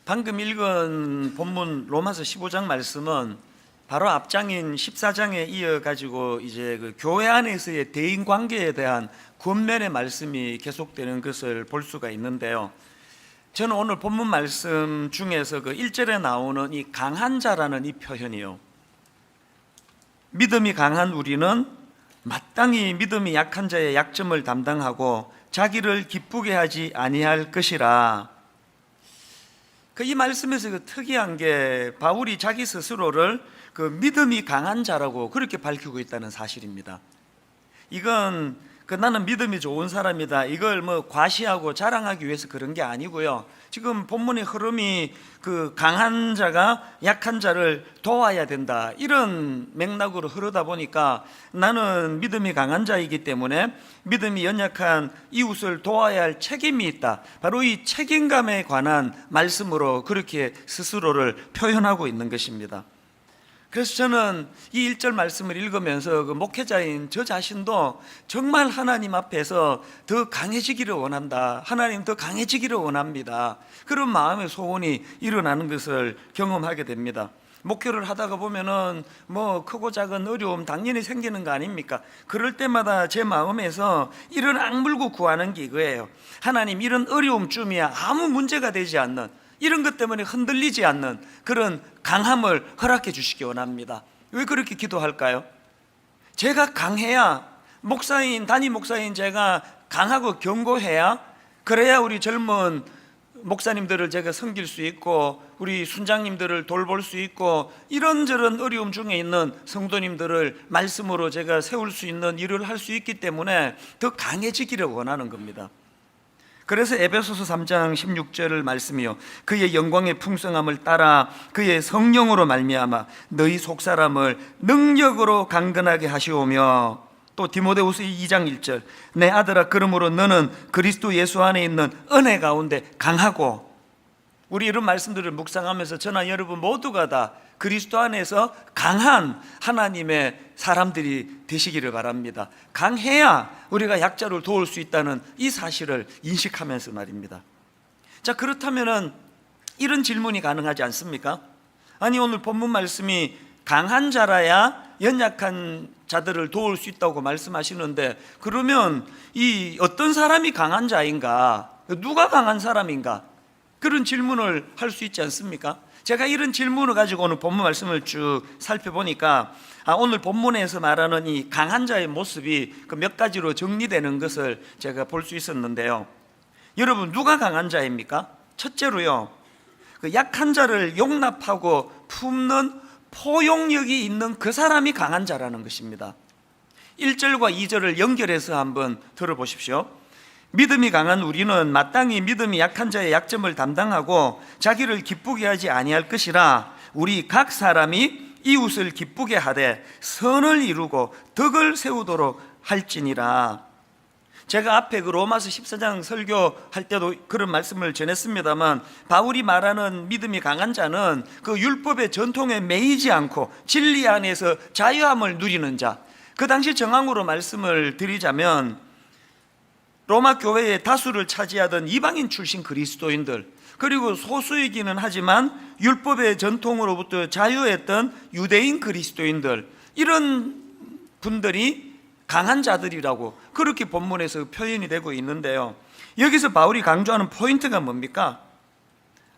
방금 읽은 본문 로마서 15장 말씀은 바로 앞장인 14장에 이어가지고 이제 그 교회 안에서의 대인 관계에 대한 권면의 말씀이 계속되는 것을 볼 수가 있는데요. 저는 오늘 본문 말씀 중에서 그 1절에 나오는 이 강한 자라는 이 표현이요, 믿음이 강한 우리는 마땅히 믿음이 약한 자의 약점을 담당하고 자기를 기쁘게 하지 아니할 것이라. 이 말씀에서 그 특이한 게 바울이 자기 스스로를 그 믿음이 강한 자라고 그렇게 밝히고 있다는 사실입니다. 이건 나는 믿음이 좋은 사람이다, 이걸 뭐 과시하고 자랑하기 위해서 그런 게 아니고요. 지금 본문의 흐름이 그 강한 자가 약한 자를 도와야 된다, 이런 맥락으로 흐르다 보니까 나는 믿음이 강한 자이기 때문에 믿음이 연약한 이웃을 도와야 할 책임이 있다, 바로 이 책임감에 관한 말씀으로 그렇게 스스로를 표현하고 있는 것입니다. 그래서 저는 이 1절 말씀을 읽으면서 그 목회자인 저 자신도 정말 하나님 앞에서 더 강해지기를 원한다, 하나님 더 강해지기를 원합니다, 그런 마음의 소원이 일어나는 것을 경험하게 됩니다. 목회를 하다가 보면은 뭐 크고 작은 어려움 당연히 생기는 거 아닙니까? 그럴 때마다 제 마음에서 이런 악물고 구하는 게 이거예요. 하나님, 이런 어려움쯤이야 아무 문제가 되지 않는, 이런 것 때문에 흔들리지 않는 그런 강함을 허락해 주시기 원합니다. 왜 그렇게 기도할까요? 제가 강해야, 담임 목사인 제가 강하고 견고해야, 그래야 우리 젊은 목사님들을 제가 섬길 수 있고 우리 순장님들을 돌볼 수 있고 이런저런 어려움 중에 있는 성도님들을 말씀으로 제가 세울 수 있는 일을 할 수 있기 때문에 더 강해지기를 원하는 겁니다. 그래서 에베소서 3장 16절 말씀이요, 그의 영광의 풍성함을 따라 그의 성령으로 말미암아 너희 속사람을 능력으로 강건하게 하시오며, 또 디모데후서 2장 1절 내 아들아, 그러므로 너는 그리스도 예수 안에 있는 은혜 가운데 강하고. 우리 이런 말씀들을 묵상하면서 저나 여러분 모두가 다 그리스도 안에서 강한 하나님의 사람들이 되시기를 바랍니다. 강해야 우리가 약자를 도울 수 있다는 이 사실을 인식하면서 말입니다. 자, 그렇다면 이런 질문이 가능하지 않습니까? 아니, 오늘 본문 말씀이 강한 자라야 연약한 자들을 도울 수 있다고 말씀하시는데, 그러면 이 어떤 사람이 강한 자인가, 누가 강한 사람인가, 그런 질문을 할 수 있지 않습니까? 제가 이런 질문을 가지고 오늘 본문 말씀을 쭉 살펴보니까 오늘 본문에서 말하는 이 강한 자의 모습이 그 몇 가지로 정리되는 것을 제가 볼 수 있었는데요. 여러분, 누가 강한 자입니까? 첫째로요, 그 약한 자를 용납하고 품는 포용력이 있는 그 사람이 강한 자라는 것입니다. 1절과 2절을 연결해서 한번 들어보십시오. 믿음이 강한 우리는 마땅히 믿음이 약한 자의 약점을 담당하고 자기를 기쁘게 하지 아니할 것이라. 우리 각 사람이 이웃을 기쁘게 하되 선을 이루고 덕을 세우도록 할지니라. 제가 앞에 그 로마서 14장 설교할 때도 그런 말씀을 전했습니다만, 바울이 말하는 믿음이 강한 자는 그 율법의 전통에 매이지 않고 진리 안에서 자유함을 누리는 자. 그 당시 정황으로 말씀을 드리자면, 로마 교회의 다수를 차지하던 이방인 출신 그리스도인들, 그리고 소수이기는 하지만 율법의 전통으로부터 자유했던 유대인 그리스도인들, 이런 분들이 강한 자들이라고 그렇게 본문에서 표현이 되고 있는데요. 여기서 바울이 강조하는 포인트가 뭡니까?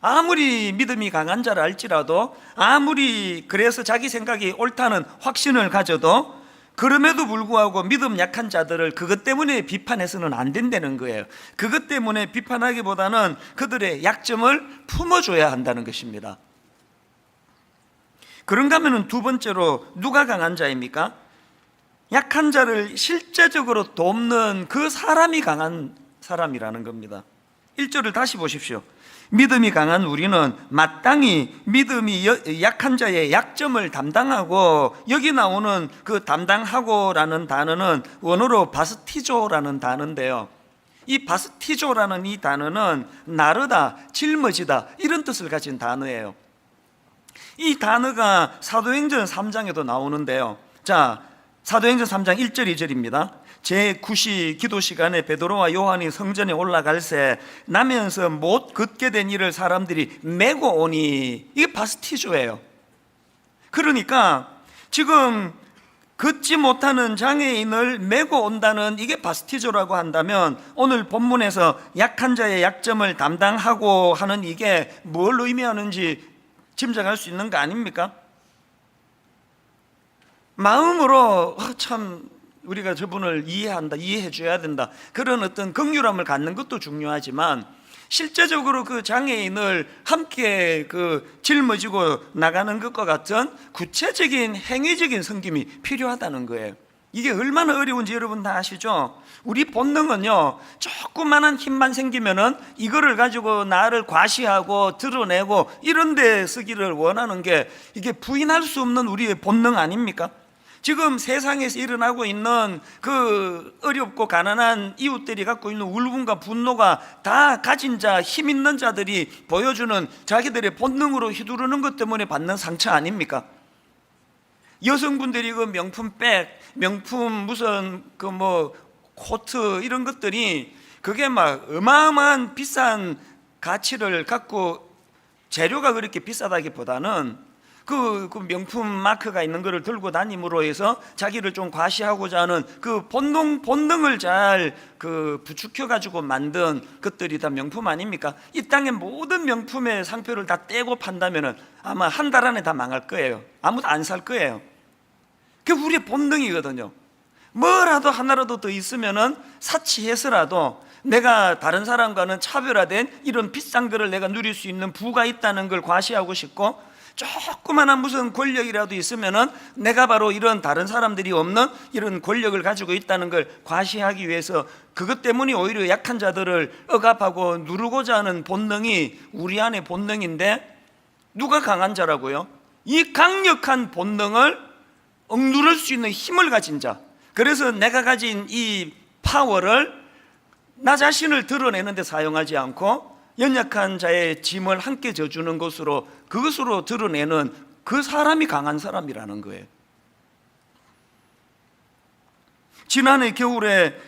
아무리 믿음이 강한 자라 할지라도, 아무리 그래서 자기 생각이 옳다는 확신을 가져도, 그럼에도 불구하고 믿음 약한 자들을 그것 때문에 비판해서는 안 된다는 거예요. 그것 때문에 비판하기보다는 그들의 약점을 품어줘야 한다는 것입니다. 그런가 하면 두 번째로 누가 강한 자입니까? 약한 자를 실제적으로 돕는 그 사람이 강한 사람이라는 겁니다. 1절을 다시 보십시오. 믿음이 강한 우리는 마땅히 믿음이 약한 자의 약점을 담당하고, 여기 나오는 그 담당하고라는 단어는 원어로 바스티조라는 단어인데요, 이 바스티조라는 이 단어는 나르다, 짊어지다, 이런 뜻을 가진 단어예요. 이 단어가 사도행전 3장에도 나오는데요. 자, 사도행전 3장 1절 2절입니다. 제9시 기도 시간에 베드로와 요한이 성전에 올라갈새 나면서 못 걷게 된 이를 사람들이 메고 오니, 이게 바스티조예요. 그러니까 지금 걷지 못하는 장애인을 메고 온다는 이게 바스티조라고 한다면, 오늘 본문에서 약한 자의 약점을 담당하고 하는 이게 뭘 의미하는지 짐작할 수 있는 거 아닙니까? 마음으로 참 우리가 저분을 이해한다, 이해해 줘야 된다, 그런 어떤 긍휼함을 갖는 것도 중요하지만, 실제적으로 그 장애인을 함께 짊어지고 나가는 것과 같은 구체적인 행위적인 섬김이 필요하다는 거예요. 이게 얼마나 어려운지 여러분 다 아시죠? 우리 본능은요, 조그만한 힘만 생기면은 이거를 가지고 나를 과시하고 드러내고 이런 데 쓰기를 원하는 게, 이게 부인할 수 없는 우리의 본능 아닙니까? 지금 세상에서 일어나고 있는 그 어렵고 가난한 이웃들이 갖고 있는 울분과 분노가 다 가진 자, 힘 있는 자들이 보여주는 자기들의 본능으로 휘두르는 것 때문에 받는 상처 아닙니까? 여성분들이 그 명품 백, 명품 무슨 코트 이런 것들이 그게 막 어마어마한 비싼 가치를 갖고, 재료가 그렇게 비싸다기보다는 그 명품 마크가 있는 것을 들고 다님으로 해서 자기를 좀 과시하고자 하는 그 본능을 잘 부추겨 가지고 만든 것들이 다 명품 아닙니까? 이 땅의 모든 명품의 상표를 다 떼고 판다면은 아마 한 달 안에 다 망할 거예요. 아무도 안 살 거예요. 그게 우리의 본능이거든요. 뭐라도 하나라도 더 있으면은 사치해서라도 내가 다른 사람과는 차별화된 이런 비싼 거를 내가 누릴 수 있는 부가 있다는 걸 과시하고 싶고, 조그만한 무슨 권력이라도 있으면은 내가 바로 이런 다른 사람들이 없는 이런 권력을 가지고 있다는 걸 과시하기 위해서, 그것 때문에 오히려 약한 자들을 억압하고 누르고자 하는 본능이 우리 안의 본능인데, 누가 강한 자라고요? 이 강력한 본능을 억누를 수 있는 힘을 가진 자. 그래서 내가 가진 이 파워를 나 자신을 드러내는 데 사용하지 않고 연약한 자의 짐을 함께 져주는 것으로, 그것으로 드러내는 그 사람이 강한 사람이라는 거예요. 지난해 겨울에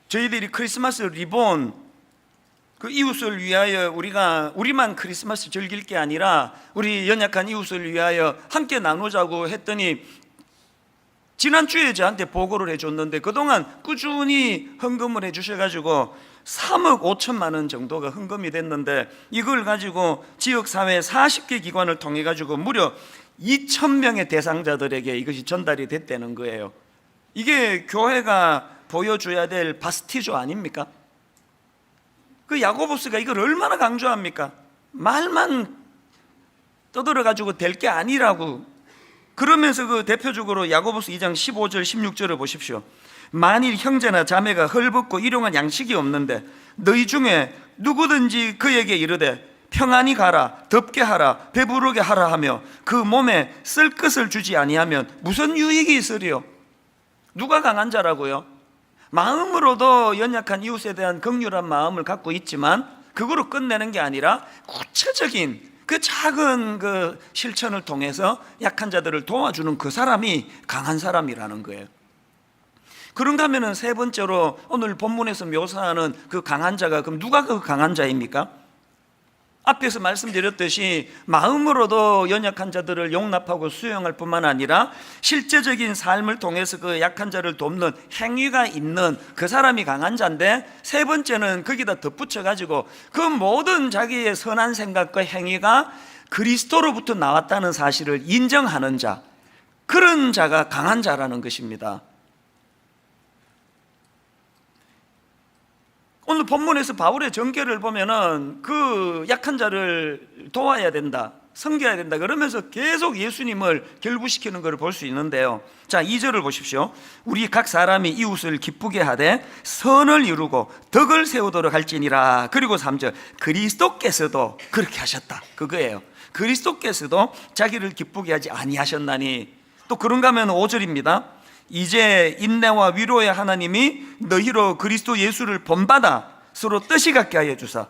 저희들이 크리스마스 리본, 그 이웃을 위하여 우리만 크리스마스 즐길 게 아니라 우리 연약한 이웃을 위하여 함께 나누자고 했더니, 지난주에 저한테 보고를 해줬는데 그동안 꾸준히 헌금을 해주셔가지고 3억 5천만 원 정도가 헌금이 됐는데, 이걸 가지고 지역사회 40개 기관을 통해 가지고 무려 2,000명의 대상자들에게 이것이 전달이 됐다는 거예요. 이게 교회가 보여줘야 될 바스티조 아닙니까? 그 야고보스가 이걸 얼마나 강조합니까? 말만 떠들어 가지고 될 게 아니라고. 그러면서 그 대표적으로 야고보스 2장 15절 16절을 보십시오. 만일 형제나 자매가 헐벗고 일용할 양식이 없는데 너희 중에 누구든지 그에게 이르되 평안히 가라, 덥게 하라, 배부르게 하라 하며 그 몸에 쓸 것을 주지 아니하면 무슨 유익이 있으리요? 누가 강한 자라고요? 마음으로도 연약한 이웃에 대한 긍휼한 마음을 갖고 있지만 그거로 끝내는 게 아니라 구체적인 그 작은 그 실천을 통해서 약한 자들을 도와주는 그 사람이 강한 사람이라는 거예요. 그런가 하면은 세 번째로 오늘 본문에서 묘사하는 그 강한 자가, 그럼 누가 그 강한 자입니까? 앞에서 말씀드렸듯이 마음으로도 연약한 자들을 용납하고 수용할 뿐만 아니라 실제적인 삶을 통해서 그 약한 자를 돕는 행위가 있는 그 사람이 강한 자인데, 세 번째는 거기다 덧붙여 가지고 그 모든 자기의 선한 생각과 행위가 그리스도로부터 나왔다는 사실을 인정하는 자, 그런 자가 강한 자라는 것입니다. 오늘 본문에서 바울의 전개를 보면은 그 약한 자를 도와야 된다, 섬겨야 된다 그러면서 계속 예수님을 결부시키는 것을 볼 수 있는데요. 자, 2절을 보십시오. 우리 각 사람이 이웃을 기쁘게 하되 선을 이루고 덕을 세우도록 할지니라. 그리고 3절, 그리스도께서도 그렇게 하셨다, 그거예요. 그리스도께서도 자기를 기쁘게 하지 아니하셨나니. 또 그런가 하면 5절입니다. 이제 인내와 위로의 하나님이 너희로 그리스도 예수를 본받아 서로 뜻이 같게 하여 주사.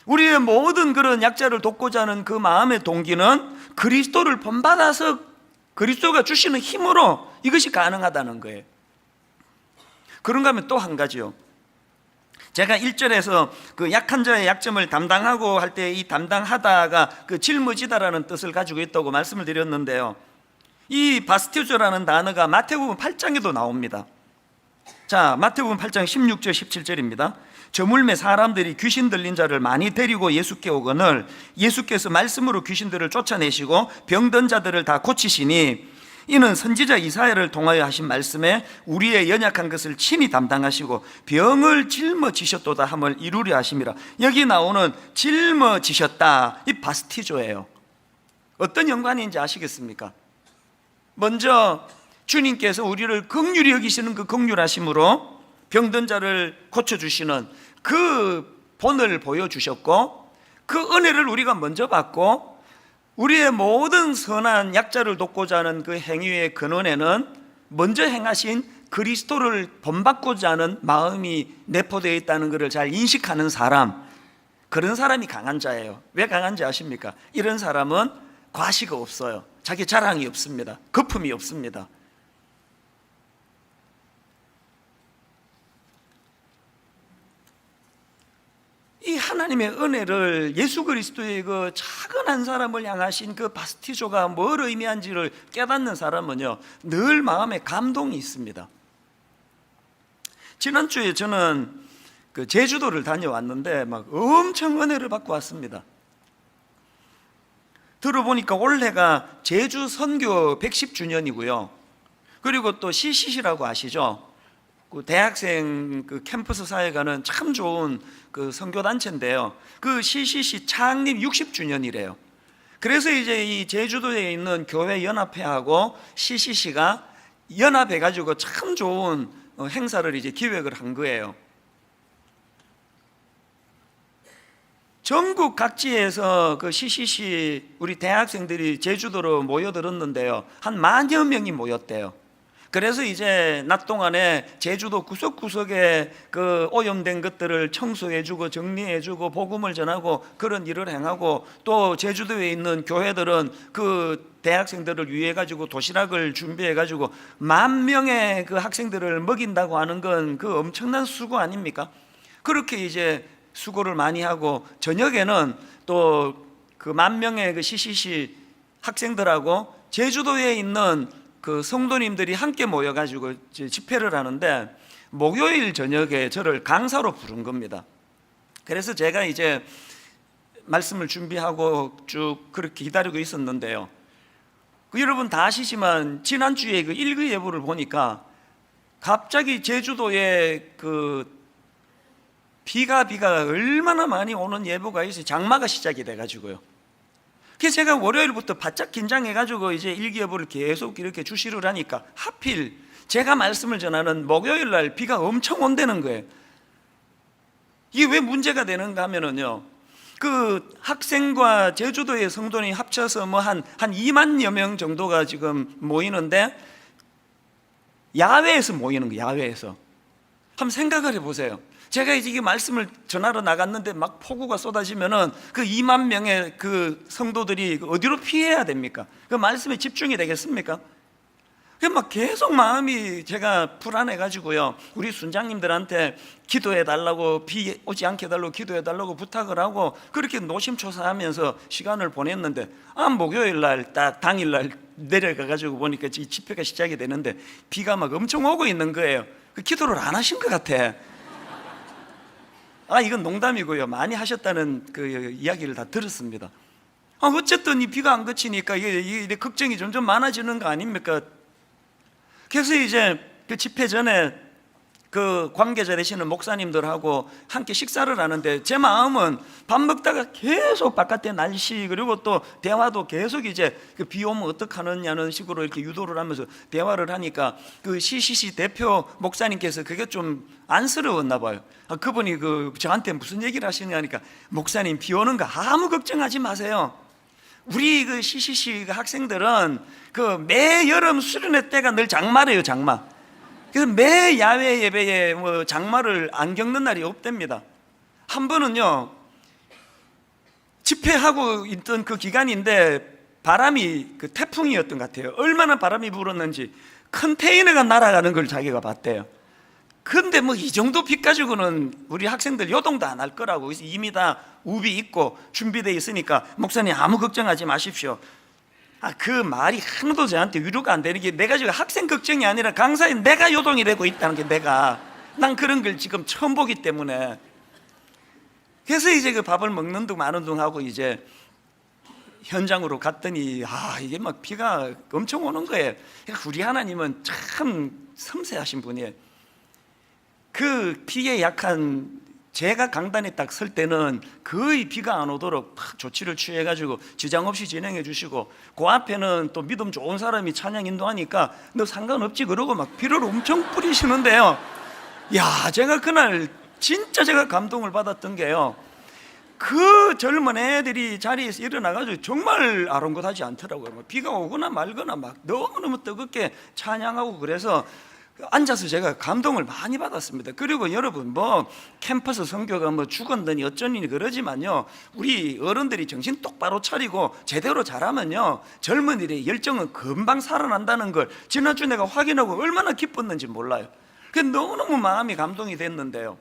우리의 모든 그런 약자를 돕고자 하는 그 마음의 동기는 그리스도를 본받아서 그리스도가 주시는 힘으로 이것이 가능하다는 거예요. 그런가 하면 또 한 가지요. 제가 1절에서 그 약한 자의 약점을 담당하고 할 때 이 담당하다가 그 짊어지다라는 뜻을 가지고 있다고 말씀을 드렸는데요, 이 바스티조라는 단어가 마태복음 8장에도 나옵니다. 자, 마태복음 8장 16절 17절입니다. 저물매 사람들이 귀신 들린 자를 많이 데리고 예수께 오거늘 예수께서 말씀으로 귀신들을 쫓아내시고 병든 자들을 다 고치시니 이는 선지자 이사야를 통하여 하신 말씀에 우리의 연약한 것을 친히 담당하시고 병을 짊어지셨도다 함을 이루려 하심이라. 여기 나오는 짊어지셨다, 이 바스티조예요. 어떤 연관인지 아시겠습니까? 먼저 주님께서 우리를 긍휼히 여기시는 그 긍휼하심으로 병든 자를 고쳐주시는 그 본을 보여주셨고, 그 은혜를 우리가 먼저 받고 우리의 모든 선한 약자를 돕고자 하는 그 행위의 근원에는 먼저 행하신 그리스도를 본받고자 하는 마음이 내포되어 있다는 것을 잘 인식하는 사람, 그런 사람이 강한 자예요. 왜 강한지 아십니까? 이런 사람은 과시가 없어요. 자기 자랑이 없습니다. 거품이 없습니다. 이 하나님의 은혜를 예수 그리스도의 그 작은 한 사람을 향하신 그 바스티조가 뭘 의미한지를 깨닫는 사람은요, 늘 마음에 감동이 있습니다. 지난주에 저는 그 제주도를 다녀왔는데 막 엄청 은혜를 받고 왔습니다. 들어보니까 올해가 제주 선교 110주년이고요. 그리고 또 CCC라고 아시죠? 그 대학생 그 캠퍼스 사회가는 참 좋은 그 선교단체인데요, 그 CCC 창립 60주년이래요. 그래서 이제 이 제주도에 있는 교회 연합회하고 CCC가 연합해가지고 참 좋은 행사를 이제 기획을 한 거예요. 전국 각지에서 그 CCC 우리 대학생들이 제주도로 모여들었는데요, 한 10,000여 명이 모였대요. 그래서 이제 낮 동안에 제주도 구석구석에 그 오염된 것들을 청소해주고 정리해주고 복음을 전하고 그런 일을 행하고, 또 제주도에 있는 교회들은 그 대학생들을 위해 가지고 도시락을 준비해 가지고 10,000명의 그 학생들을 먹인다고 하는 건 그 엄청난 수고 아닙니까? 그렇게 이제 수고를 많이 하고 저녁에는 또 그 10,000명의 그 CCC 학생들하고 제주도에 있는 그 성도님들이 함께 모여가지고 집회를 하는데, 목요일 저녁에 저를 강사로 부른 겁니다. 그래서 제가 이제 말씀을 준비하고 쭉 그렇게 기다리고 있었는데요, 그 여러분 다 아시지만 지난주에 그 일기예보를 보니까 갑자기 제주도에 그 비가 얼마나 많이 오는 예보가 있어요. 장마가 시작이 돼가지고요. 그래서 제가 월요일부터 바짝 긴장해가지고 이제 일기예보를 계속 이렇게 주시를 하니까 하필 제가 말씀을 전하는 목요일 날 비가 엄청 온다는 거예요. 이게 왜 문제가 되는가 하면은요, 그 학생과 제주도의 성도님 합쳐서 뭐 한 20,000여 명 정도가 지금 모이는데 야외에서 모이는 거예요. 야외에서. 한번 생각을 해보세요. 제가 이제 이 말씀을 전하러 나갔는데 막 폭우가 쏟아지면은 그 20,000명의 그 성도들이 어디로 피해야 됩니까? 그 말씀에 집중이 되겠습니까? 그 막 계속 마음이 제가 불안해가지고요, 우리 순장님들한테 기도해달라고, 비 오지 않게 해달라고 기도해달라고 부탁을 하고 그렇게 노심초사하면서 시간을 보냈는데, 목요일 날 딱 당일날 내려가가지고 보니까 이 집회가 시작이 되는데 비가 막 엄청 오고 있는 거예요. 그 기도를 안 하신 것 같아. 이건 농담이고요, 많이 하셨다는 그 이야기를 다 들었습니다. 어쨌든 이 비가 안 그치니까 이게 걱정이 점점 많아지는 거 아닙니까? 그래서 이제 그 집회 전에 그 관계자 되시는 목사님들하고 함께 식사를 하는데 제 마음은 밥 먹다가 계속 바깥에 날씨, 그리고 또 대화도 계속 이제 그 비 오면 어떡하느냐는 식으로 이렇게 유도를 하면서 대화를 하니까 그 CCC 대표 목사님께서 그게 좀 안쓰러웠나 봐요. 그분이 그 저한테 무슨 얘기를 하시냐 하니까, 목사님 비 오는 거 아무 걱정하지 마세요. 우리 그 CCC 학생들은 그 매 여름 수련회 때가 늘 장마래요, 장마. 그래서 매 야외 예배에 뭐 장마를 안 겪는 날이 없답니다. 한 번은요, 집회하고 있던 그 기간인데 바람이 그 태풍이었던 것 같아요. 얼마나 바람이 불었는지 컨테이너가 날아가는 걸 자기가 봤대요. 근데 뭐 이 정도 비 가지고는 우리 학생들 요동도 안 할 거라고, 이미 다 우비 있고 준비되어 있으니까 목사님 아무 걱정하지 마십시오. 그 말이 하나도 저한테 위로가 안 되는 게, 내가 지금 학생 걱정이 아니라 강사인 내가 요동이 되고 있다는 게, 난 그런 걸 지금 처음 보기 때문에. 그래서 이제 그 밥을 먹는 둥 마는 둥 하고 이제 현장으로 갔더니 이게 막 비가 엄청 오는 거예요. 우리 하나님은 참 섬세하신 분이에요. 그 비에 약한 제가 강단에 딱 설 때는 거의 비가 안 오도록 조치를 취해가지고 지장 없이 진행해 주시고, 그 앞에는 또 믿음 좋은 사람이 찬양 인도하니까 너 상관없지 그러고 막 비를 엄청 뿌리시는데요. 제가 그날 진짜 제가 감동을 받았던 게요, 그 젊은 애들이 자리에서 일어나가지고 정말 아랑곳하지 않더라고요. 비가 오거나 말거나 막 너무너무 뜨겁게 찬양하고, 그래서 앉아서 제가 감동을 많이 받았습니다. 그리고 여러분, 뭐 캠퍼스 선교가 뭐 죽었느니 어쩌니 그러지만요, 우리 어른들이 정신 똑바로 차리고 제대로 잘하면요, 젊은이들의 열정은 금방 살아난다는 걸 지난주 내가 확인하고 얼마나 기뻤는지 몰라요. 그래서 너무너무 마음이 감동이 됐는데요,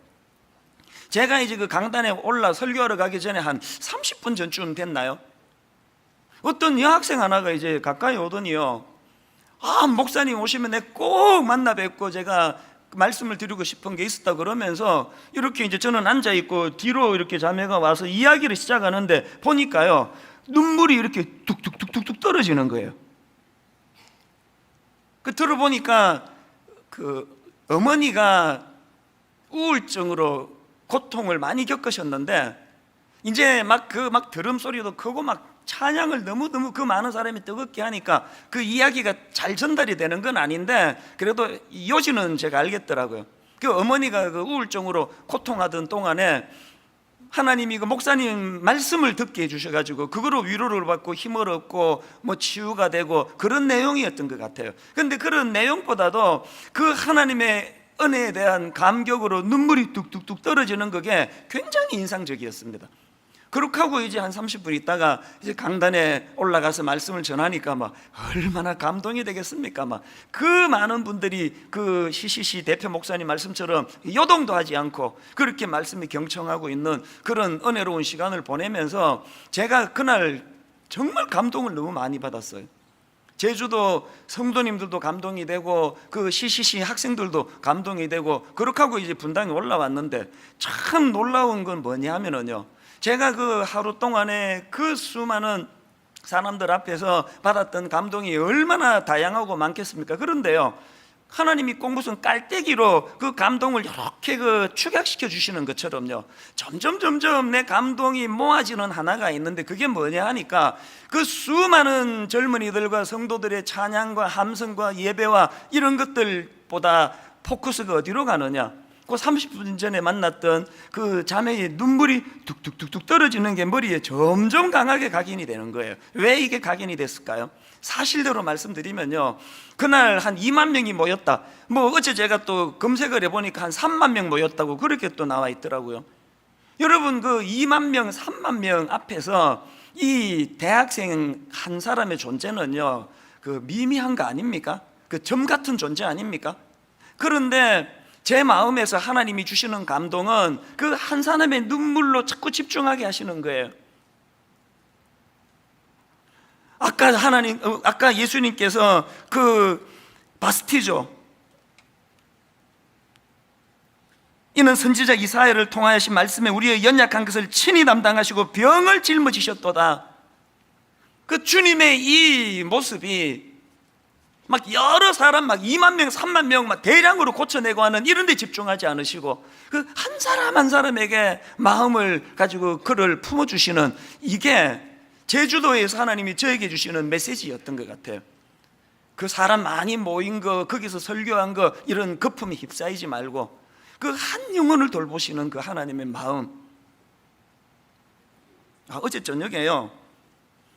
제가 이제 그 강단에 올라 설교하러 가기 전에 한 30분 전쯤 됐나요? 어떤 여학생 하나가 이제 가까이 오더니요, 목사님 오시면 내가 꼭 만나 뵙고 제가 말씀을 드리고 싶은 게 있었다 그러면서, 이렇게 이제 저는 앉아있고 뒤로 이렇게 자매가 와서 이야기를 시작하는데 보니까요, 눈물이 이렇게 뚝뚝뚝뚝 떨어지는 거예요. 들어보니까 그 어머니가 우울증으로 고통을 많이 겪으셨는데, 이제 막 드럼 소리도 크고 막 찬양을 너무너무 그 많은 사람이 뜨겁게 하니까 그 이야기가 잘 전달이 되는 건 아닌데, 그래도 요지는 제가 알겠더라고요. 그 어머니가 그 우울증으로 고통하던 동안에 하나님이 그 목사님 말씀을 듣게 해주셔가지고 그거로 위로를 받고 힘을 얻고 뭐 치유가 되고 그런 내용이었던 것 같아요. 그런데 그런 내용보다도 그 하나님의 은혜에 대한 감격으로 눈물이 뚝뚝뚝 떨어지는 그게 굉장히 인상적이었습니다. 그렇게 하고 이제 한 30분 있다가 이제 강단에 올라가서 말씀을 전하니까 막 얼마나 감동이 되겠습니까? 막 그 많은 분들이 그 CCC 대표 목사님 말씀처럼 요동도 하지 않고 그렇게 말씀이 경청하고 있는 그런 은혜로운 시간을 보내면서 제가 그날 정말 감동을 너무 많이 받았어요. 제주도 성도님들도 감동이 되고 그 CCC 학생들도 감동이 되고, 그렇게 하고 이제 분당에 올라왔는데 참 놀라운 건 뭐냐 하면은요, 제가 그 하루 동안에 그 수많은 사람들 앞에서 받았던 감동이 얼마나 다양하고 많겠습니까? 그런데요, 하나님이 꼭 무슨 깔때기로 그 감동을 이렇게 그 축약시켜 주시는 것처럼요, 점점 내 감동이 모아지는 하나가 있는데, 그게 뭐냐 하니까 그 수많은 젊은이들과 성도들의 찬양과 함성과 예배와 이런 것들보다 포커스가 어디로 가느냐, 그 30분 전에 만났던 그 자매의 눈물이 뚝뚝뚝뚝 떨어지는 게 머리에 점점 강하게 각인이 되는 거예요. 왜 이게 각인이 됐을까요? 사실대로 말씀드리면요, 그날 한 2만 명이 모였다, 뭐 어제 제가 또 검색을 해보니까 한 3만 명 모였다고 그렇게 또 나와 있더라고요. 여러분, 그 2만 명 3만 명 앞에서 이 대학생 한 사람의 존재는요, 그 미미한 거 아닙니까? 그 점 같은 존재 아닙니까? 그런데 제 마음에서 하나님이 주시는 감동은 그 한 사람의 눈물로 자꾸 집중하게 하시는 거예요. 아까 예수님께서 그 바스티조, 이는 선지자 이사야를 통하신 말씀에 우리의 연약한 것을 친히 담당하시고 병을 짊어지셨도다. 그 주님의 이 모습이 막 여러 사람 막 2만 명 3만 명 막 대량으로 고쳐내고 하는 이런 데 집중하지 않으시고 그 한 사람 한 사람에게 마음을 가지고 그를 품어주시는, 이게 제주도에서 하나님이 저에게 주시는 메시지였던 것 같아요. 그 사람 많이 모인 거, 거기서 설교한 거, 이런 거품에 휩싸이지 말고 그 한 영혼을 돌보시는 그 하나님의 마음. 어제 저녁에요,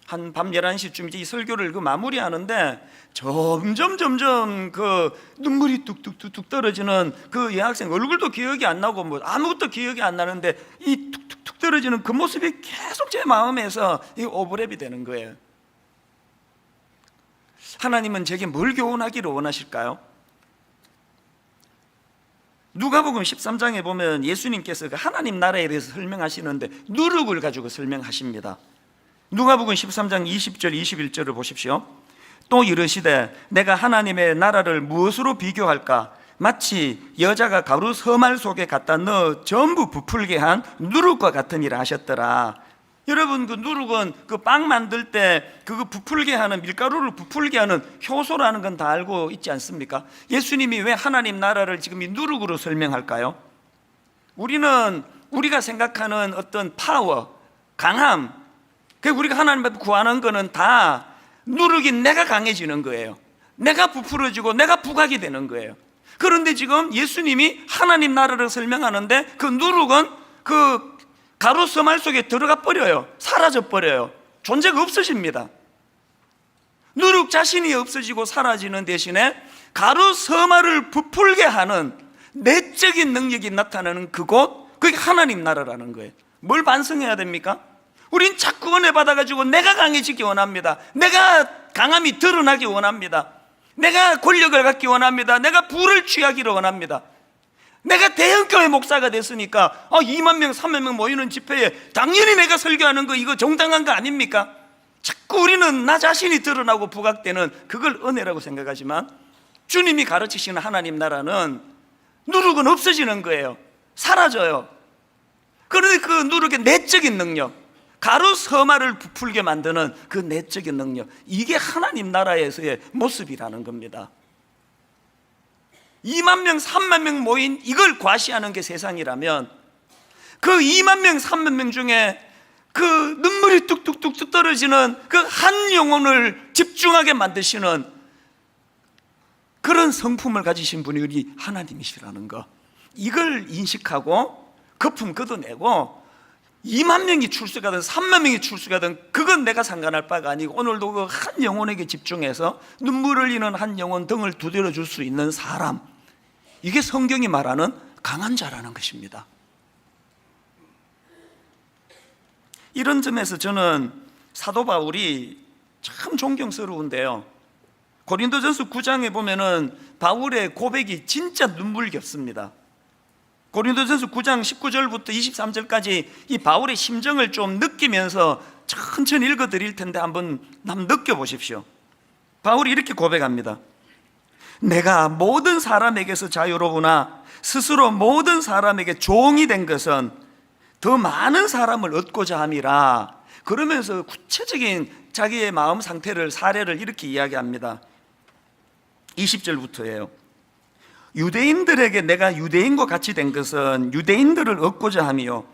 한 밤 11시쯤 이 설교를 그 마무리하는데 점점 그 눈물이 뚝뚝뚝뚝 떨어지는 그 여학생 얼굴도 기억이 안 나고 뭐 아무것도 기억이 안 나는데 이 뚝뚝뚝 떨어지는 그 모습이 계속 제 마음에서 이 오버랩이 되는 거예요. 하나님은 제게 뭘 교훈하기를 원하실까요? 누가복음 13장에 보면 예수님께서 그 하나님 나라에 대해서 설명하시는데 누룩을 가지고 설명하십니다. 누가복음 13장 20절 21절을 보십시오. 또 이르시되 내가 하나님의 나라를 무엇으로 비교할까? 마치 여자가 가루 서말 속에 갖다 넣어 전부 부풀게 한 누룩과 같으니라 하셨더라. 여러분, 그 누룩은 그 빵 만들 때 그거 부풀게 하는, 밀가루를 부풀게 하는 효소라는 건 다 알고 있지 않습니까? 예수님이 왜 하나님 나라를 지금 이 누룩으로 설명할까요? 우리는 우리가 생각하는 어떤 파워, 강함, 그 우리가 하나님 앞에 구하는 거는 다 누룩이 내가 강해지는 거예요. 내가 부풀어지고 내가 부각이 되는 거예요. 그런데 지금 예수님이 하나님 나라를 설명하는데 그 누룩은 그 가루 서말 속에 들어가 버려요. 사라져 버려요. 존재가 없어집니다. 누룩 자신이 없어지고 사라지는 대신에 가루 서말을 부풀게 하는 내적인 능력이 나타나는 그곳, 그게 하나님 나라라는 거예요. 뭘 반성해야 됩니까? 우린 자꾸 은혜 받아가지고 내가 강해지기 원합니다. 내가 강함이 드러나기 원합니다. 내가 권력을 갖기 원합니다. 내가 부를 취하기를 원합니다. 내가 대형교회 목사가 됐으니까 2만 명, 3만 명 모이는 집회에 당연히 내가 설교하는 거 이거 정당한 거 아닙니까? 자꾸 우리는 나 자신이 드러나고 부각되는 그걸 은혜라고 생각하지만 주님이 가르치시는 하나님 나라는 누룩은 없어지는 거예요. 사라져요. 그런데 그 누룩의 내적인 능력, 가루 서말을 부풀게 만드는 그 내적인 능력, 이게 하나님 나라에서의 모습이라는 겁니다. 2만 명, 3만 명 모인 이걸 과시하는 게 세상이라면 그 2만 명, 3만 명 중에 그 눈물이 뚝뚝뚝 떨어지는 그 한 영혼을 집중하게 만드시는 그런 성품을 가지신 분이 우리 하나님이시라는 거, 이걸 인식하고 거품 걷어내고 2만 명이 출석하든 3만 명이 출석하든 그건 내가 상관할 바가 아니고 오늘도 그 한 영혼에게 집중해서 눈물을 흘리는 한 영혼 등을 두드려 줄 수 있는 사람, 이게 성경이 말하는 강한 자라는 것입니다. 이런 점에서 저는 사도 바울이 참 존경스러운데요, 고린도전서 9장에 보면은 바울의 고백이 진짜 눈물겹습니다. 고린도전서 9장 19절부터 23절까지 이 바울의 심정을 좀 느끼면서 천천히 읽어드릴 텐데 한번 느껴보십시오. 바울이 이렇게 고백합니다. 내가 모든 사람에게서 자유로우나 스스로 모든 사람에게 종이 된 것은 더 많은 사람을 얻고자 함이라. 그러면서 구체적인 자기의 마음 상태를, 사례를 이렇게 이야기합니다. 20절부터예요. 유대인들에게 내가 유대인과 같이 된 것은 유대인들을 얻고자 함이요,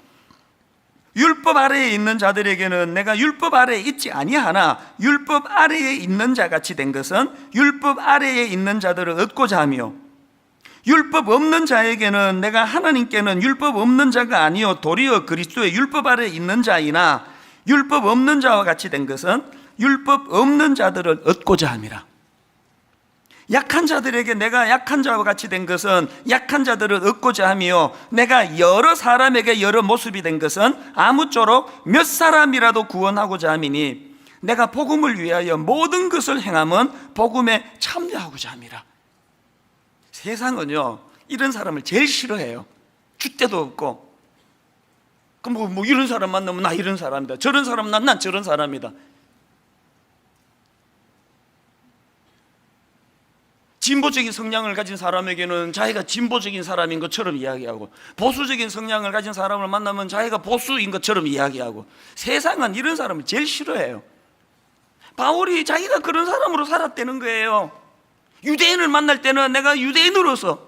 율법 아래에 있는 자들에게는 내가 율법 아래에 있지 아니하나 율법 아래에 있는 자 같이 된 것은 율법 아래에 있는 자들을 얻고자 하며, 율법 없는 자에게는 내가 하나님께는 율법 없는 자가 아니요 도리어 그리스도의 율법 아래에 있는 자이나 율법 없는 자와 같이 된 것은 율법 없는 자들을 얻고자 함이라. 약한 자들에게 내가 약한 자와 같이 된 것은 약한 자들을 얻고자 하며, 내가 여러 사람에게 여러 모습이 된 것은 아무쪼록 몇 사람이라도 구원하고자 함이니 내가 복음을 위하여 모든 것을 행함은 복음에 참여하고자 함이라. 세상은요 이런 사람을 제일 싫어해요. 줏대도 없고 그럼 뭐 이런 사람 만나면 나 이런 사람이다, 저런 사람 만나면 난 저런 사람이다. 진보적인 성향을 가진 사람에게는 자기가 진보적인 사람인 것처럼 이야기하고, 보수적인 성향을 가진 사람을 만나면 자기가 보수인 것처럼 이야기하고, 세상은 이런 사람을 제일 싫어해요. 바울이 자기가 그런 사람으로 살았다는 거예요. 유대인을 만날 때는 내가 유대인으로서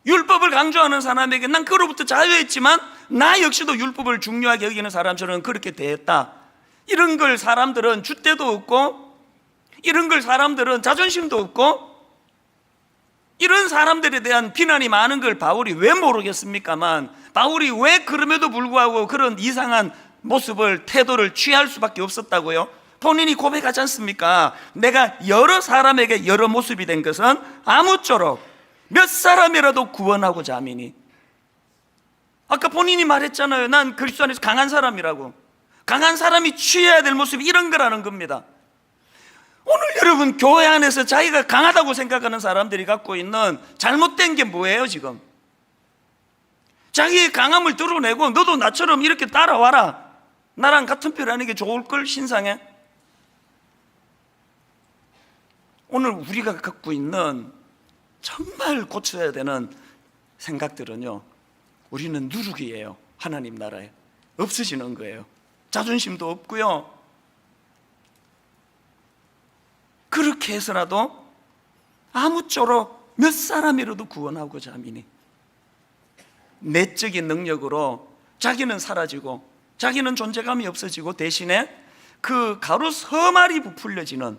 율법을 강조하는 사람에게 난 그로부터 자유했지만 나 역시도 율법을 중요하게 여기는 사람처럼 그렇게 대했다. 이런 걸 사람들은 줏대도 없고, 이런 걸 사람들은 자존심도 없고, 이런 사람들에 대한 비난이 많은 걸 바울이 왜 모르겠습니까만, 바울이 왜 그럼에도 불구하고 그런 이상한 모습을, 태도를 취할 수밖에 없었다고요? 본인이 고백하지 않습니까? 내가 여러 사람에게 여러 모습이 된 것은 아무쪼록 몇 사람이라도 구원하고자 함이니. 아까 본인이 말했잖아요. 난 그리스도 안에서 강한 사람이라고. 강한 사람이 취해야 될 모습이 이런 거라는 겁니다. 오늘 여러분 교회 안에서 자기가 강하다고 생각하는 사람들이 갖고 있는 잘못된 게 뭐예요 지금? 자기의 강함을 드러내고 너도 나처럼 이렇게 따라와라, 나랑 같은 편 하는 게 좋을걸 신상에. 오늘 우리가 갖고 있는 정말 고쳐야 되는 생각들은요, 우리는 누룩이에요. 하나님 나라에 없어지는 거예요. 자존심도 없고요. 그렇게 해서라도 아무쪼록 몇 사람이라도 구원하고자 하미니 내적인 능력으로 자기는 사라지고 자기는 존재감이 없어지고 대신에 그 가로 서말이 부풀려지는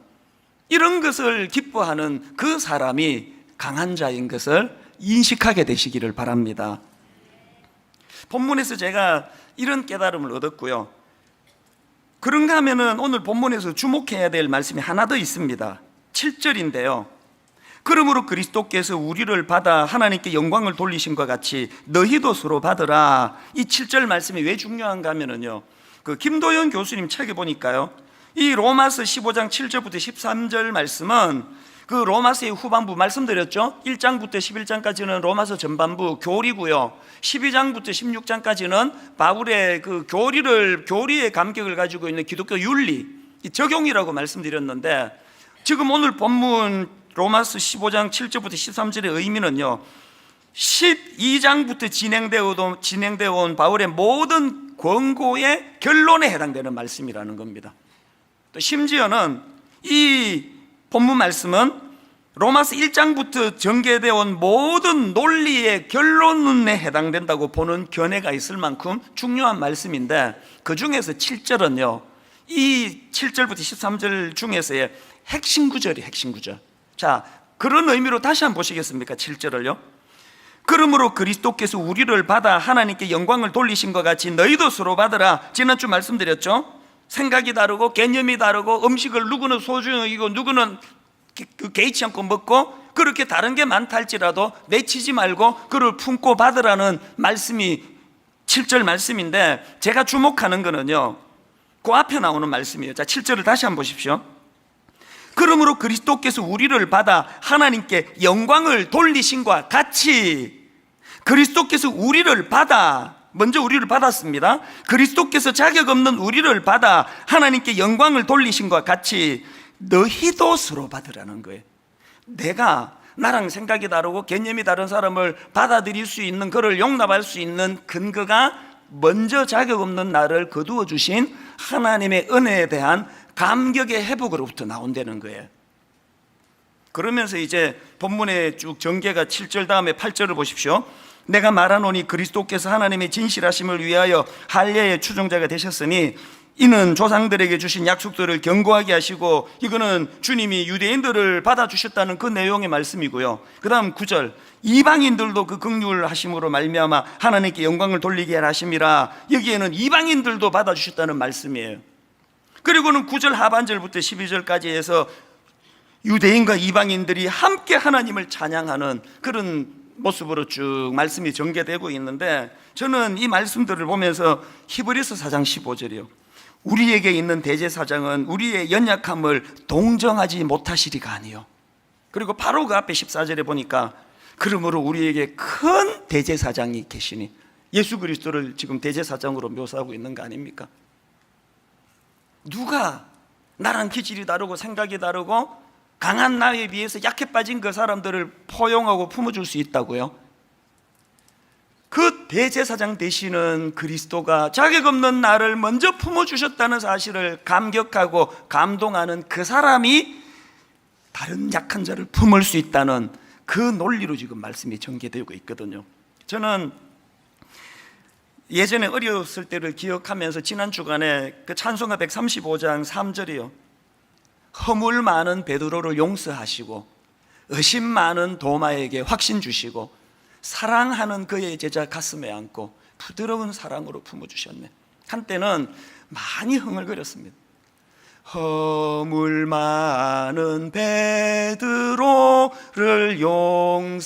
이런 것을 기뻐하는 그 사람이 강한 자인 것을 인식하게 되시기를 바랍니다. 본문에서 제가 이런 깨달음을 얻었고요. 그런가 하면은 오늘 본문에서 주목해야 될 말씀이 하나 더 있습니다. 7절인데요. 그러므로 그리스도께서 우리를 받아 하나님께 영광을 돌리신 것 같이 너희도 서로 받으라. 이 7절 말씀이 왜 중요한가 하면은요, 그 김도현 교수님 책에 보니까요, 이 로마서 15장 7절부터 13절 말씀은 그 로마서의 후반부 말씀드렸죠. 1장부터 11장까지는 로마서 전반부 교리고요, 12장부터 16장까지는 바울의 그 교리의 감격을 가지고 있는 기독교 윤리 적용이라고 말씀드렸는데, 지금 오늘 본문 로마서 15장 7절부터 13절의 의미는요, 12장부터 진행되어 온 바울의 모든 권고의 결론에 해당되는 말씀이라는 겁니다. 또 심지어는 이 본문 말씀은 로마서 1장부터 전개되어 온 모든 논리의 결론에 해당된다고 보는 견해가 있을 만큼 중요한 말씀인데, 그 중에서 7절은요, 이 7절부터 13절 중에서의 핵심 구절이 핵심 구절. 자, 그런 의미로 다시 한번 보시겠습니까? 7절을요. 그러므로 그리스도께서 우리를 받아 하나님께 영광을 돌리신 것 같이 너희도 서로 받으라. 지난주 말씀드렸죠. 생각이 다르고 개념이 다르고 음식을 누구는 소중히 여기고 누구는 개의치 않고 먹고, 그렇게 다른 게 많다 할지라도 내치지 말고 그를 품고 받으라는 말씀이 7절 말씀인데, 제가 주목하는 거는요, 그 앞에 나오는 말씀이에요. 자, 7절을 다시 한번 보십시오. 그러므로 그리스도께서 우리를 받아 하나님께 영광을 돌리신과 같이, 그리스도께서 우리를 받아, 먼저 우리를 받았습니다. 그리스도께서 자격 없는 우리를 받아 하나님께 영광을 돌리신과 같이 너희도 서로 받으라는 거예요. 내가 나랑 생각이 다르고 개념이 다른 사람을 받아들일 수 있는, 그를 용납할 수 있는 근거가 먼저 자격 없는 나를 거두어 주신 하나님의 은혜에 대한 감격의 회복으로부터 나온다는 거예요. 그러면서 이제 본문의 쭉 전개가 7절 다음에 8절을 보십시오. 내가 말하노니 그리스도께서 하나님의 진실하심을 위하여 할례의 추종자가 되셨으니 이는 조상들에게 주신 약속들을 견고하게 하시고, 이거는 주님이 유대인들을 받아주셨다는 그 내용의 말씀이고요. 그 다음 9절, 이방인들도 그 긍휼하심으로 말미암아 하나님께 영광을 돌리게 하심이라. 여기에는 이방인들도 받아주셨다는 말씀이에요. 그리고는 9절 하반절부터 12절까지 해서 유대인과 이방인들이 함께 하나님을 찬양하는 그런 모습으로 쭉 말씀이 전개되고 있는데, 저는 이 말씀들을 보면서 히브리서 4장 15절이요, 우리에게 있는 대제사장은 우리의 연약함을 동정하지 못하시리가 아니요. 그리고 바로 그 앞에 14절에 보니까 그러므로 우리에게 큰 대제사장이 계시니, 예수 그리스도를 지금 대제사장으로 묘사하고 있는 거 아닙니까? 누가 나랑 기질이 다르고 생각이 다르고 강한 나에 비해서 약해 빠진 그 사람들을 포용하고 품어줄 수 있다고요? 그 대제사장 되시는 그리스도가 자격 없는 나를 먼저 품어주셨다는 사실을 감격하고 감동하는 그 사람이 다른 약한 자를 품을 수 있다는 그 논리로 지금 말씀이 전개되고 있거든요. 저는 예전에 어렸을 때를 기억하면서 지난 주간에 그 찬송가 135장 3절이요, 허물 많은 베드로를 용서하시고 의심 많은 도마에게 확신 주시고 사랑하는 그의 제자 가슴에 안고 부드러운 사랑으로 품어주셨네. 한때는 많이 흥얼거렸습니다. 허물 많은 베드로를 용서하시고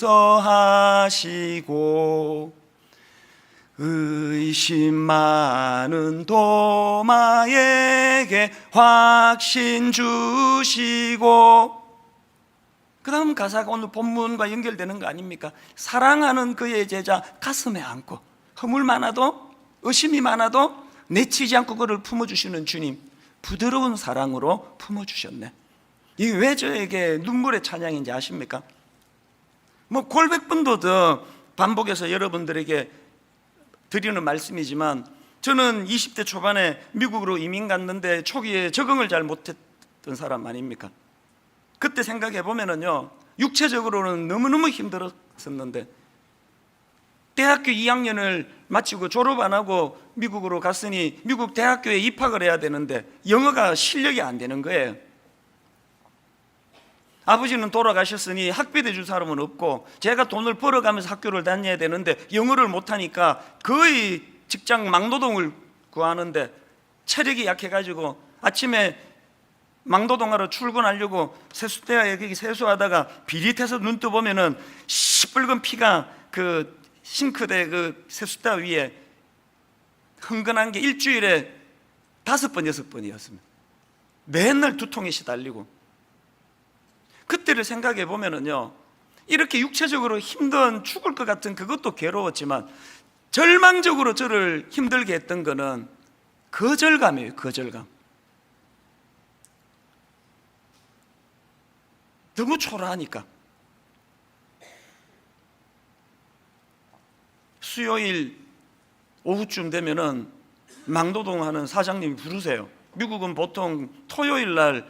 의심 많은 도마에게 확신 주시고, 그 다음 가사가 오늘 본문과 연결되는 거 아닙니까? 사랑하는 그의 제자 가슴에 안고, 허물 많아도 의심이 많아도 내치지 않고 그를 품어주시는 주님, 부드러운 사랑으로 품어주셨네. 이게 왜 저에게 눈물의 찬양인지 아십니까? 뭐 골백번도 더 반복해서 여러분들에게 드리는 말씀이지만, 저는 20대 초반에 미국으로 이민 갔는데 초기에 적응을 잘 못했던 사람 아닙니까? 그때 생각해 보면은요, 육체적으로는 너무너무 힘들었었는데 대학교 2학년을 마치고 졸업 안 하고 미국으로 갔으니 미국 대학교에 입학을 해야 되는데 영어가 실력이 안 되는 거예요. 아버지는 돌아가셨으니 학비대 줄 사람은 없고 제가 돈을 벌어가면서 학교를 다녀야 되는데 영어를 못하니까 거의 직장 막노동을 구하는데 체력이 약해가지고 아침에 막노동하러 출근하려고 세수대에 여기 세수하다가 비릿해서 눈 떠보면은 시뻘건 피가 그 싱크대 그 세수대 위에 흥건한 게 일주일에 5번, 6번이었습니다. 맨날 두통에 시달리고. 그때를 생각해 보면은요, 이렇게 육체적으로 힘든 죽을 것 같은 그것도 괴로웠지만 절망적으로 저를 힘들게 했던 거는 거절감이에요. 거절감. 너무 초라하니까. 수요일 오후쯤 되면은 막노동하는 사장님이 부르세요. 미국은 보통 토요일 날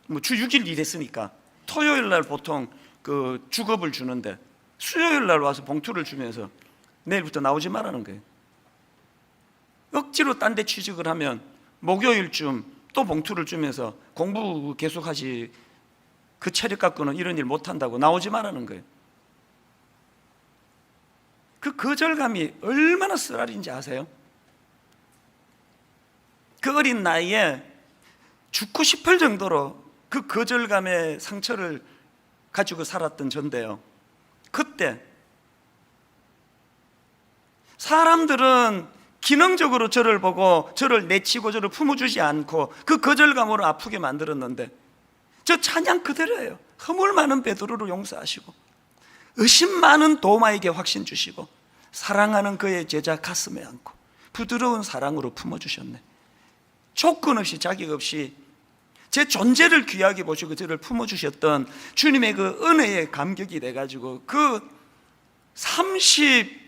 뭐 주 6일 일했으니까 토요일 날 보통 그 주급을 주는데 수요일 날 와서 봉투를 주면서 내일부터 나오지 말라는 거예요. 억지로 딴 데 취직을 하면 목요일쯤 또 봉투를 주면서 공부 계속하지, 그 체력 갖고는 이런 일 못한다고 나오지 말라는 거예요. 그 거절감이 얼마나 쓰라린지 아세요? 그 어린 나이에 죽고 싶을 정도로 그 거절감의 상처를 가지고 살았던 전데요, 그때 사람들은 기능적으로 저를 보고 저를 내치고 저를 품어주지 않고 그 거절감으로 아프게 만들었는데 저 찬양 그대로예요. 허물 많은 베드로를 용서하시고 의심 많은 도마에게 확신 주시고 사랑하는 그의 제자 가슴에 안고 부드러운 사랑으로 품어주셨네. 조건 없이 자격 없이 제 존재를 귀하게 보시고 저를 품어주셨던 주님의 그 은혜에 감격이 돼가지고 그 30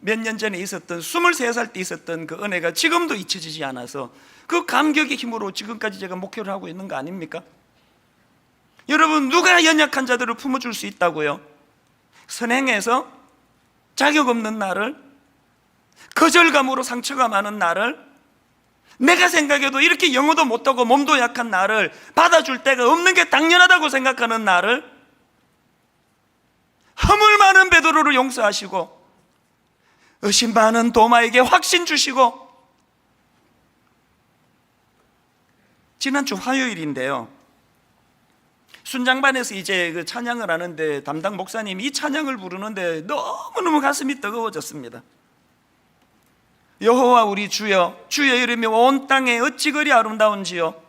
몇 년 전에 있었던 23살 때 있었던 그 은혜가 지금도 잊혀지지 않아서 그 감격의 힘으로 지금까지 제가 목회를 하고 있는 거 아닙니까? 여러분, 누가 연약한 자들을 품어줄 수 있다고요? 선행해서 자격 없는 나를, 거절감으로 상처가 많은 나를, 내가 생각해도 이렇게 영어도 못하고 몸도 약한 나를 받아줄 데가 없는 게 당연하다고 생각하는 나를 허물 많은 베드로를 용서하시고 의심 많은 도마에게 확신 주시고. 지난주 화요일인데요, 순장반에서 이제 그 찬양을 하는데 담당 목사님이 이 찬양을 부르는데 너무너무 가슴이 뜨거워졌습니다. 여호와 우리 주여, 주의 이름이 온 땅에 어찌 그리 아름다운지요.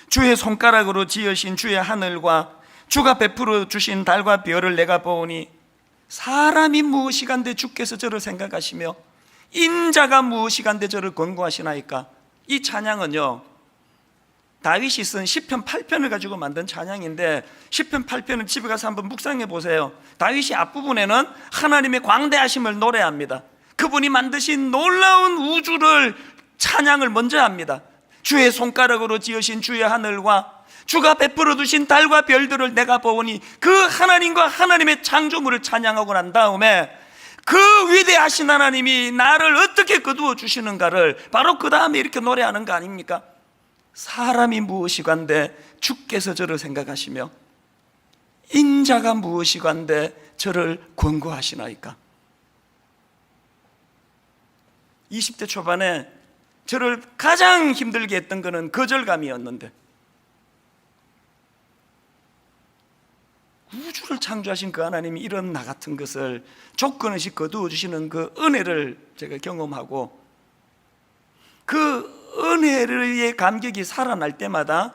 주의 손가락으로 지으신 주의 하늘과 주가 베풀어 주신 달과 별을 내가 보오니 사람이 무엇이간데 주께서 저를 생각하시며 인자가 무엇이간데 저를 권고하시나이까. 이 찬양은요, 다윗이 쓴 시편 8편을 가지고 만든 찬양인데 시편 8편을 집에 가서 한번 묵상해 보세요. 다윗이 앞부분에는 하나님의 광대하심을 노래합니다. 그분이 만드신 놀라운 우주를 찬양을 먼저 합니다. 주의 손가락으로 지으신 주의 하늘과 주가 베풀어 두신 달과 별들을 내가 보오니 그 하나님과 하나님의 창조물을 찬양하고 난 다음에 그 위대하신 하나님이 나를 어떻게 거두어 주시는가를 바로 그 다음에 이렇게 노래하는 거 아닙니까? 사람이 무엇이간데 주께서 저를 생각하시며 인자가 무엇이간데 저를 권고하시나이까. 20대 초반에 저를 가장 힘들게 했던 것은 거절감이었는데 우주를 창조하신 그 하나님이 이런 나 같은 것을 조건 없이 거두어 주시는 그 은혜를 제가 경험하고, 그 은혜의 감격이 살아날 때마다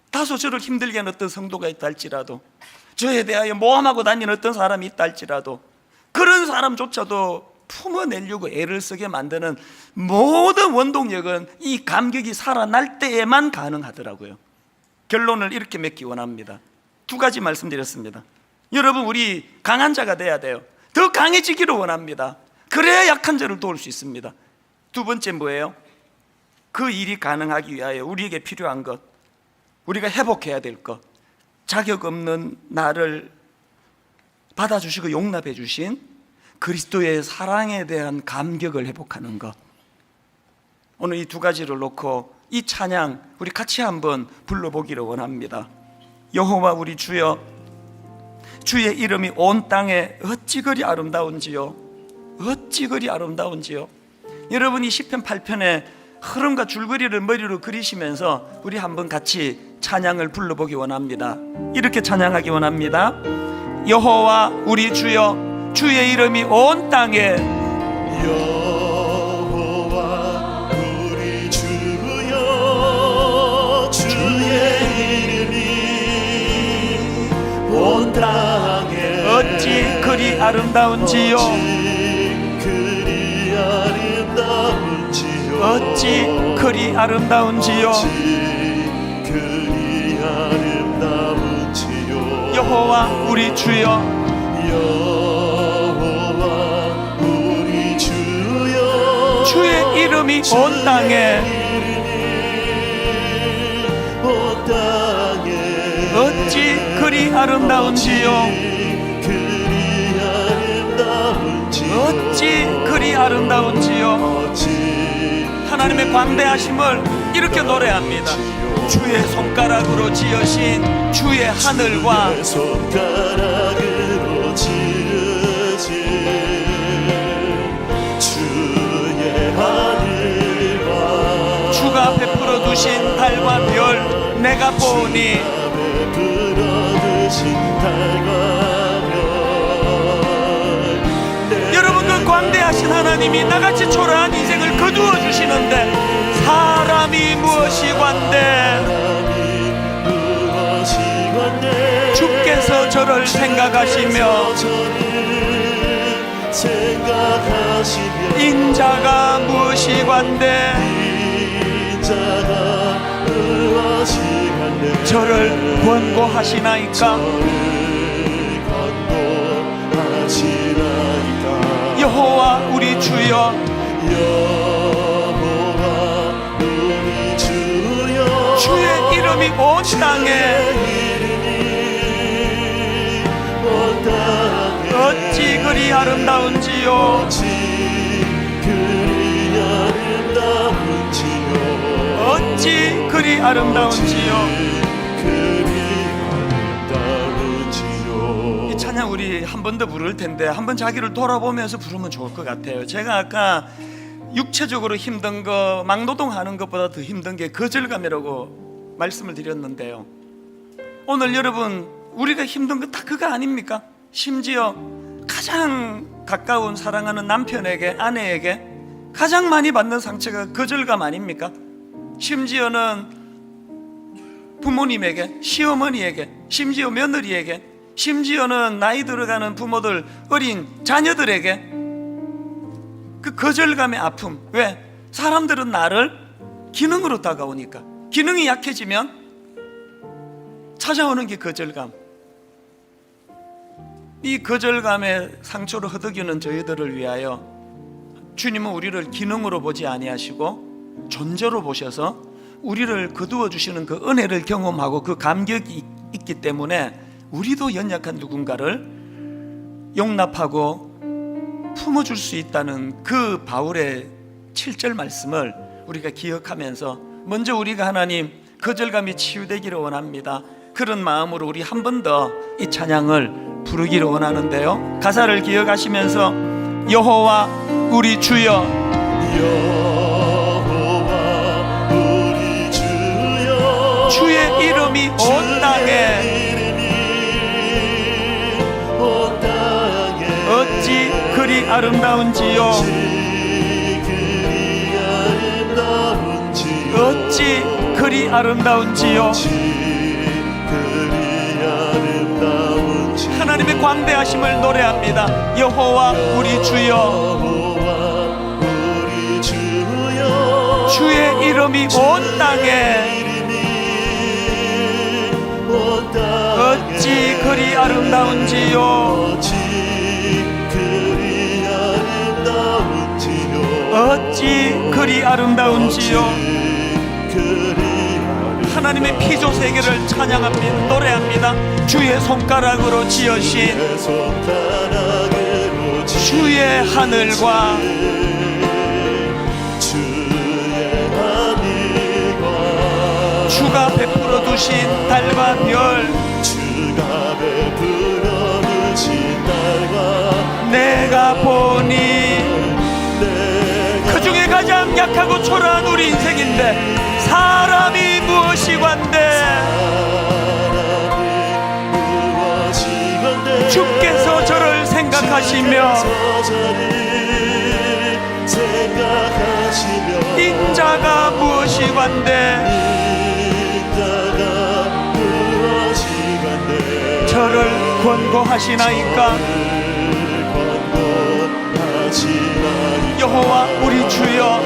다소 저를 힘들게 하는 어떤 성도가 있다 할지라도, 저에 대하여 모함하고 다니는 어떤 사람이 있다 할지라도, 그런 사람조차도 품어내려고 애를 쓰게 만드는 모든 원동력은 이 감격이 살아날 때에만 가능하더라고요. 결론을 이렇게 맺기 원합니다. 두 가지 말씀드렸습니다. 여러분, 우리 강한 자가 돼야 돼요. 더 강해지기를 원합니다. 그래야 약한 자를 도울 수 있습니다. 두 번째 뭐예요? 그 일이 가능하기 위하여 우리에게 필요한 것, 우리가 회복해야 될 것, 자격 없는 나를 받아주시고 용납해 주신 그리스도의 사랑에 대한 감격을 회복하는 것. 오늘 이 두 가지를 놓고 이 찬양 우리 같이 한번 불러보기를 원합니다. 여호와 우리 주여, 주의 이름이 온 땅에 어찌 그리 아름다운지요, 어찌 그리 아름다운지요. 여러분이 시편 8편의 흐름과 줄거리를 머리로 그리시면서 우리 한번 같이 찬양을 불러보기 원합니다. 이렇게 찬양하기 원합니다. 여호와 우리 주여, 주의 이름이 온 땅에, 여호와 우리 주여, 주의 이름이 온 땅에 어찌 그리 아름다운지요, 어찌 그리 아름다운지요, 여호와 우리 주여, 여호와 우리 주여, 주의 이름이 온 땅에 어찌 그리 아름다운지요, 어찌 그리 아름다운지요. 하나님의 광대하심을 이렇게 노래합니다. 주의 손가락으로 지으신 주의 하늘과, 손가락으로 지으신 주의 하늘과, 주가 베풀어 두신 달과 별 내가 보니, 베풀어 두신 달과 별. 여러분, 그 광대하신 하나님이 나같이 초라한 인생을 거두어 주시는데 사람이 무엇이 관대, 주께서 저를 생각하시며 인자가 무엇이 관대, 저를 권고하시나이까. 여호와 우리 주여, 주의 이름이 온 땅에 어찌 그리 아름다운지요, 어찌 그리 아름다운지요. 이 찬양 우리 한 번 더 부를 텐데 한번 자기를 돌아보면서 부르면 좋을 것 같아요. 제가 아까 육체적으로 힘든 거, 막노동하는 것보다 더 힘든 게 거절감이라고 말씀을 드렸는데요, 오늘 여러분, 우리가 힘든 거 다 그거 아닙니까? 심지어 가장 가까운 사랑하는 남편에게, 아내에게 가장 많이 받는 상처가 거절감 아닙니까? 심지어는 부모님에게, 시어머니에게, 심지어 며느리에게, 심지어는 나이 들어가는 부모들, 어린 자녀들에게 그 거절감의 아픔. 왜? 사람들은 나를 기능으로 다가오니까. 기능이 약해지면 찾아오는 게 거절감. 이 거절감의 상처로 허덕이는 저희들을 위하여 주님은 우리를 기능으로 보지 아니하시고 존재로 보셔서 우리를 거두어 주시는 그 은혜를 경험하고 그 감격이 있기 때문에 우리도 연약한 누군가를 용납하고 품어줄 수 있다는 그 바울의 7절 말씀을 우리가 기억하면서 먼저 우리가 하나님 거절감이 치유되기를 원합니다. 그런 마음으로 우리 한 번 더 이 찬양을 부르기를 원하는데요, 가사를 기억하시면서 여호와 우리 주여, 여호와 우리 주여, 주의 이름이 온 땅에 아름다운지요. 어찌 그리 아름다운지요. 하나님의 광대하심을 노래합니다. 여호와 우리 주여, 주의 이름이 온 땅에 어찌 그리 아름다운지요. 어찌 그리 아름다운지요. 하나님의 피조 세계를 찬양합니다. 노래합니다. 주의 손가락으로 지으신 주의 하늘과 주가 베풀어 두신 달과 별, 내가 보니 그 중에 가장 약하고 초라한 우리 인생인데 사람이 무엇이관대 주께서 저를 생각하시며 인자가 무엇이관대 저를 권고하시나이까. 여호와 우리 주여,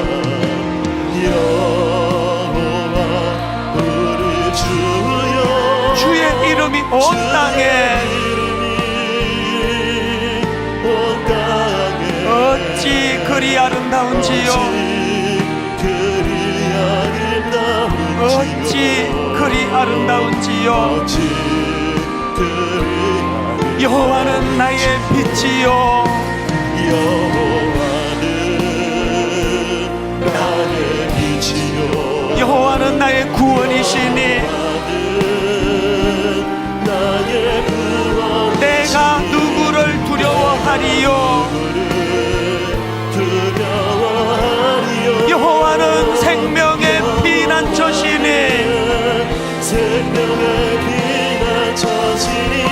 주의 이름이 온 땅에 어찌 그리 아름다운지요. 어찌 그리 아름다운지요. 여호와는 나의 빛이요, 여호와는 나의 구원이시니 내가 누구를 두려워하리요. 여호와는 생명의 피난처시니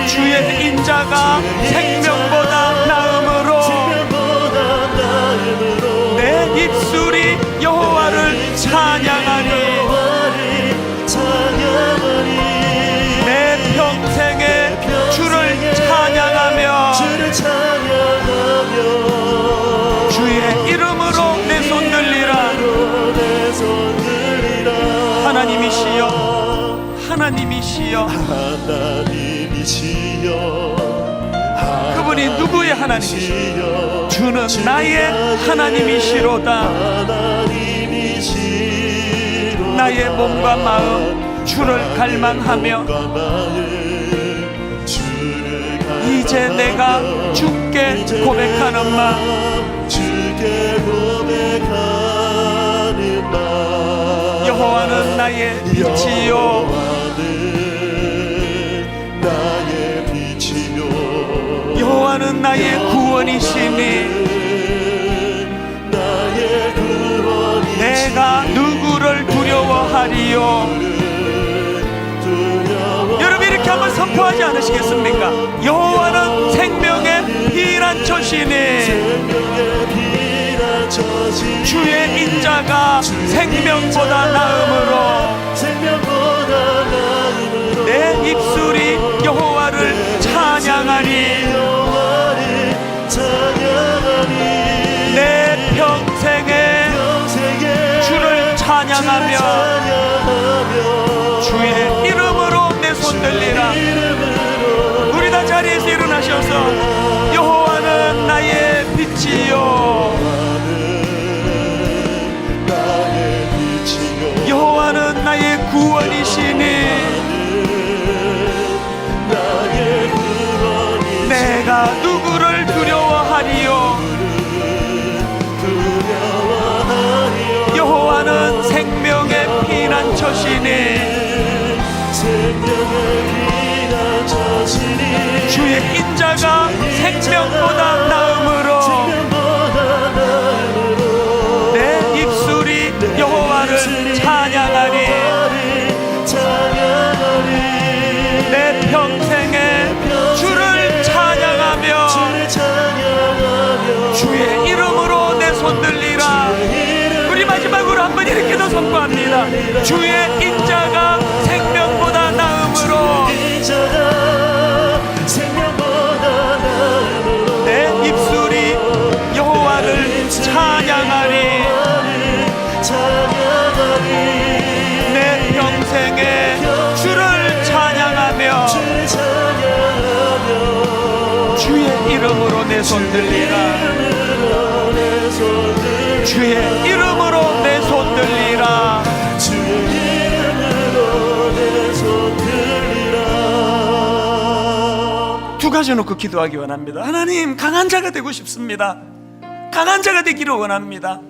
주의 인자가 생명보다 나음으로 내 입술이 여호와를 찬양하니 내 평생에 주를 찬양하며 주의 이름으로 내 손 들리라. 하나님이시여, 하나님이시여, 그분이 누구의 하나님이시여? 주는 나의 하나님이시로다. 나의 몸과 마음 주를 갈망하며 이제 내가 주께 고백하는 마음, 여호와는 나의 빛이요, 여호와는 나의 구원이시니 내가 누구를 두려워하리요. 여러분 이렇게 한번 선포하지 않으시겠습니까? 여호와는 생명의 피난처시니 주의 인자가 생명보다 나음으로 내 입술이 여호와를 찬양하니 내 평생에 주를 찬양하며 주의 이름으로 내 손 들리라. 우리 다 자리에서 일어나셔서 여호와는 나의 빛이요, 여호와는 나의 구원이시니 내가 누구를 두려워하리요. 여호와는 생명의 피난처시니 주의 인자가 생명보다 나음으로 내 입술이 여호와를 찬양하니 내 평생에 주를 찬양하며 한번 이렇게도 선포합니다. 주의 인자가 생명보다 나음으로 인자가 생명보다 나음으로 내 입술이 여호와를 찬양하리. 내 평생에 주를 찬양하며 주의 이름으로 내 손 들리라. 주의 이름으로 내 손 들리라. 두 가지 놓고 기도하기 원합니다. 하나님, 강한 자가 되고 싶습니다. 강한 자가 되기를 원합니다.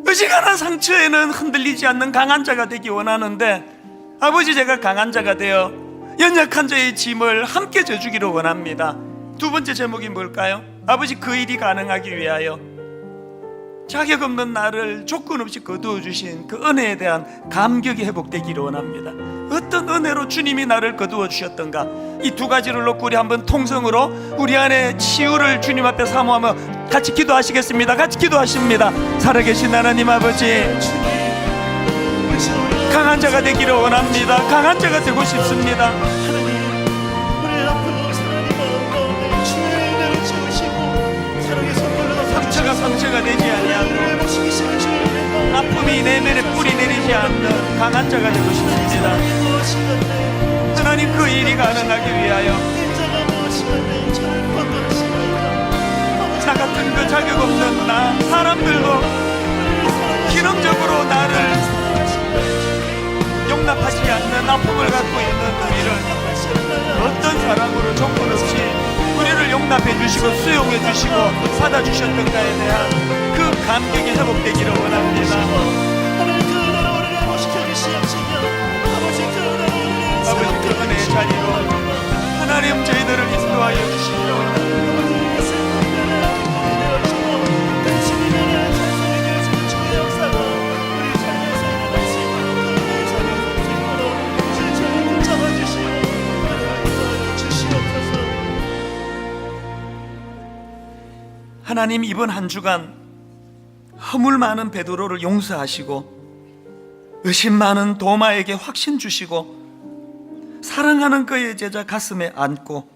어지간한 상처에는 흔들리지 않는 강한 자가 되기 원하는데, 아버지, 제가 강한 자가 되어 연약한 자의 짐을 함께 져주기를 원합니다. 두 번째 제목이 뭘까요? 아버지, 그 일이 가능하기 위하여 자격 없는 나를 조건 없이 거두어 주신 그 은혜에 대한 감격이 회복되기를 원합니다. 어떤 은혜로 주님이 나를 거두어 주셨던가, 이 두 가지를 놓고 우리 한번 통성으로 우리 안에 치유를 주님 앞에 사모하며 같이 기도하시겠습니다. 같이 기도하십니다. 살아계신 하나님 아버지, 강한 자가 되기를 원합니다. 강한 자가 되고 싶습니다. 상처가 되지 아니하고 아픔이 내면에 뿌리 내리지 않는 강한 자가 되고 싶습니다. 하나님, 그 일이 가능하기 위하여 나 같은 그 자격 없는 나, 사람들도 기능적으로 나를 용납하지 않는 아픔을 갖고 있는 우리를 어떤 사랑으로 조건 없이 우리를 용납해 주시고 수용해 주시고 받아주셨던가에 대한 그 감격이 회복되기를 원합니다. 아버지, 그 은혜의 자리로 하나님 저희들을 인도하여 주시옵소서. 하나님, 이번 한 주간 허물 많은 베드로를 용서하시고 의심 많은 도마에게 확신 주시고 사랑하는 그의 제자 가슴에 안고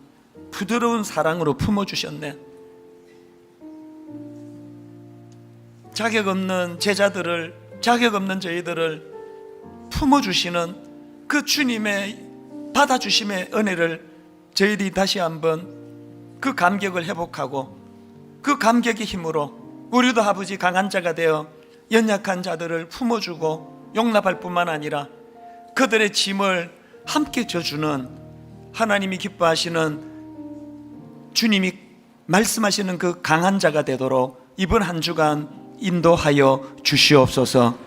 부드러운 사랑으로 품어주셨네. 자격 없는 제자들을, 자격 없는 저희들을 품어주시는 그 주님의 받아주심의 은혜를 저희들이 다시 한번 그 감격을 회복하고 그 감격의 힘으로 우리도 아버지 강한 자가 되어 연약한 자들을 품어주고 용납할 뿐만 아니라 그들의 짐을 함께 져주는 하나님이 기뻐하시는, 주님이 말씀하시는 그 강한 자가 되도록 이번 한 주간 인도하여 주시옵소서.